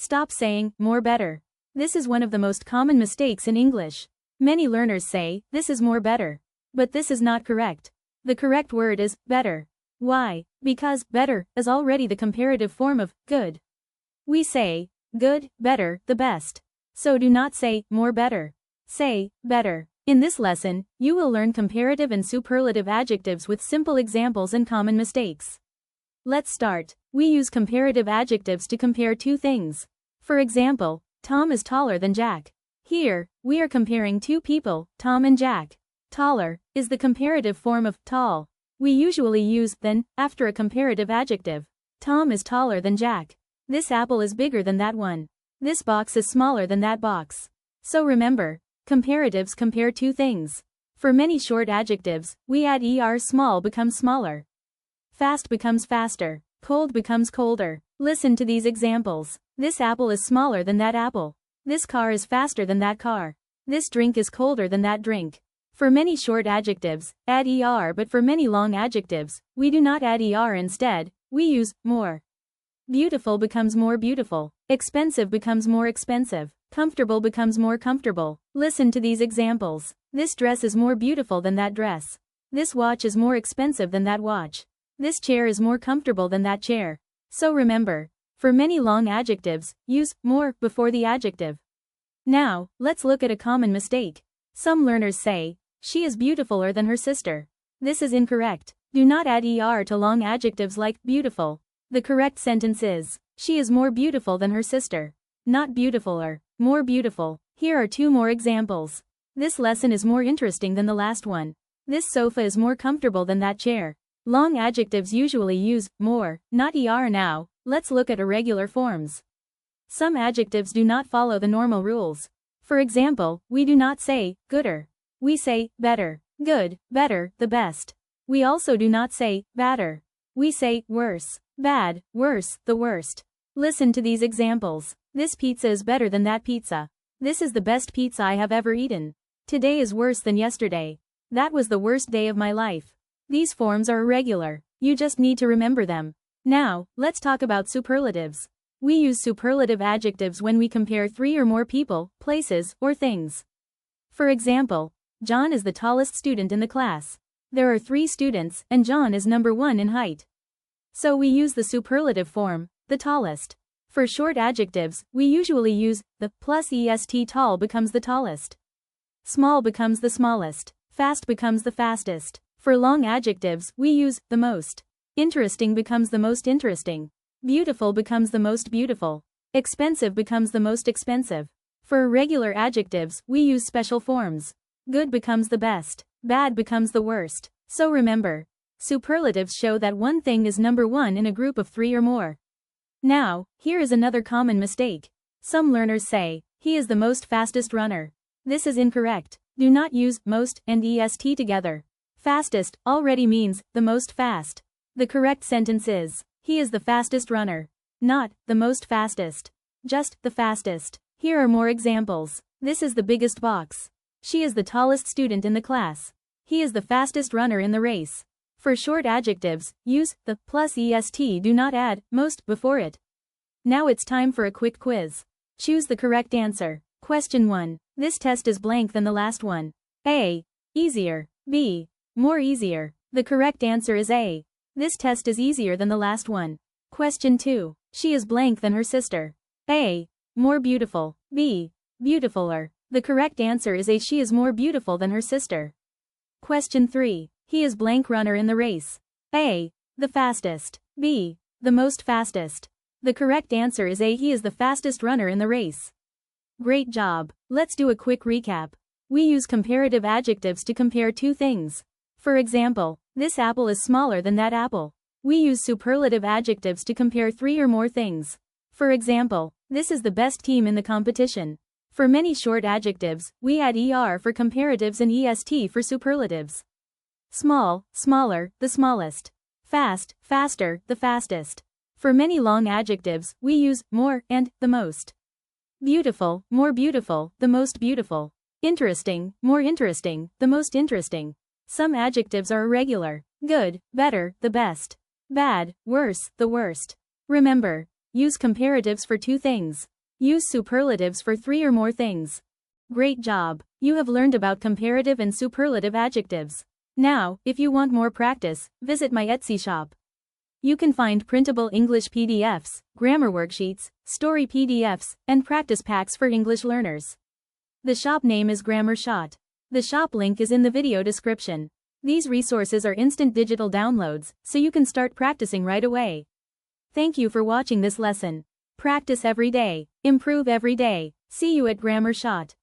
Stop saying, more better. This is one of the most common mistakes in English. Many learners say, this is more better. But this is not correct. The correct word is, better. Why? Because, better, is already the comparative form of, good. We say, good, better, the best. So do not say, more better. Say, better. In this lesson, you will learn comparative and superlative adjectives with simple examples and common mistakes. Let's start. We use comparative adjectives to compare two things. For example, Tom is taller than Jack. Here, we are comparing two people, Tom and Jack. Taller is the comparative form of tall. We usually use than after a comparative adjective. Tom is taller than Jack. This apple is bigger than that one. This box is smaller than that box. So remember, comparatives compare two things. For many short adjectives, we add er. Small becomes smaller. Fast becomes faster. Cold becomes colder. Listen to these examples. This apple is smaller than that apple. This car is faster than that car. This drink is colder than that drink. For many short adjectives, add er, but for many long adjectives, we do not add er. Instead, we use more. Beautiful becomes more beautiful. Expensive becomes more expensive. Comfortable becomes more comfortable. Listen to these examples. This dress is more beautiful than that dress. This watch is more expensive than that watch. This chair is more comfortable than that chair. So remember, for many long adjectives, use more before the adjective. Now, let's look at a common mistake. Some learners say, she is beautifuler than her sister. This is incorrect. Do not add er to long adjectives like beautiful. The correct sentence is, she is more beautiful than her sister. Not beautifuler, more beautiful. Here are two more examples. This lesson is more interesting than the last one. This sofa is more comfortable than that chair. Long adjectives usually use more, not er. Now, let's look at irregular forms. Some adjectives do not follow the normal rules. For example, we do not say, gooder. We say, better, good, better, the best. We also do not say, badder. We say, worse, bad, worse, the worst. Listen to these examples. This pizza is better than that pizza. This is the best pizza I have ever eaten. Today is worse than yesterday. That was the worst day of my life. These forms are irregular. You just need to remember them. Now, let's talk about superlatives. We use superlative adjectives when we compare three or more people, places, or things. For example, John is the tallest student in the class. There are 3 students, and John is number 1 in height. So we use the superlative form, the tallest. For short adjectives, we usually use the plus est. Tall becomes the tallest. Small becomes the smallest. Fast becomes the fastest. For long adjectives, we use the most. Interesting becomes the most interesting. Beautiful becomes the most beautiful. Expensive becomes the most expensive. For irregular adjectives, we use special forms. Good becomes the best. Bad becomes the worst. So remember, superlatives show that one thing is number 1 in a group of 3 or more. Now, here is another common mistake. Some learners say, he is the most fastest runner. This is incorrect. Do not use most and est together. Fastest already means the most fast. The correct sentence is, he is the fastest runner. Not the most fastest. Just the fastest. Here are more examples. This is the biggest box. She is the tallest student in the class. He is the fastest runner in the race. For short adjectives, use the plus est. Do not add most before it. Now it's time for a quick quiz. Choose the correct answer. Question 1. This test is blank than the last one. A. Easier. B. More easier. The correct answer is A. This test is easier than the last one. Question 2. She is blank than her sister. A. More beautiful. B. Beautifuler. The correct answer is A. She is more beautiful than her sister. Question 3. He is blank runner in the race. A. The fastest. B. The most fastest. The correct answer is A. He is the fastest runner in the race. Great job. Let's do a quick recap. We use comparative adjectives to compare two things. For example, this apple is smaller than that apple. We use superlative adjectives to compare 3 or more things. For example, this is the best team in the competition. For many short adjectives, we add er for comparatives and est for superlatives. Small, smaller, the smallest. Fast, faster, the fastest. For many long adjectives, we use more and the most. Beautiful, more beautiful, the most beautiful. Interesting, more interesting, the most interesting. Some adjectives are irregular. Good, better, the best. Bad, worse, the worst. Remember, Use comparatives for 2 things. Use superlatives for 3 or more things. Great job! You have learned about comparative and superlative adjectives. Now, if you want more practice, visit my Etsy shop. You can find printable English PDFs, grammar worksheets, story PDFs, and practice packs for English learners. The shop name is Grammar Shot. The shop link is in the video description. These resources are instant digital downloads, so you can start practicing right away. Thank you for watching this lesson. Practice every day. Improve every day. See you at Grammar Shot.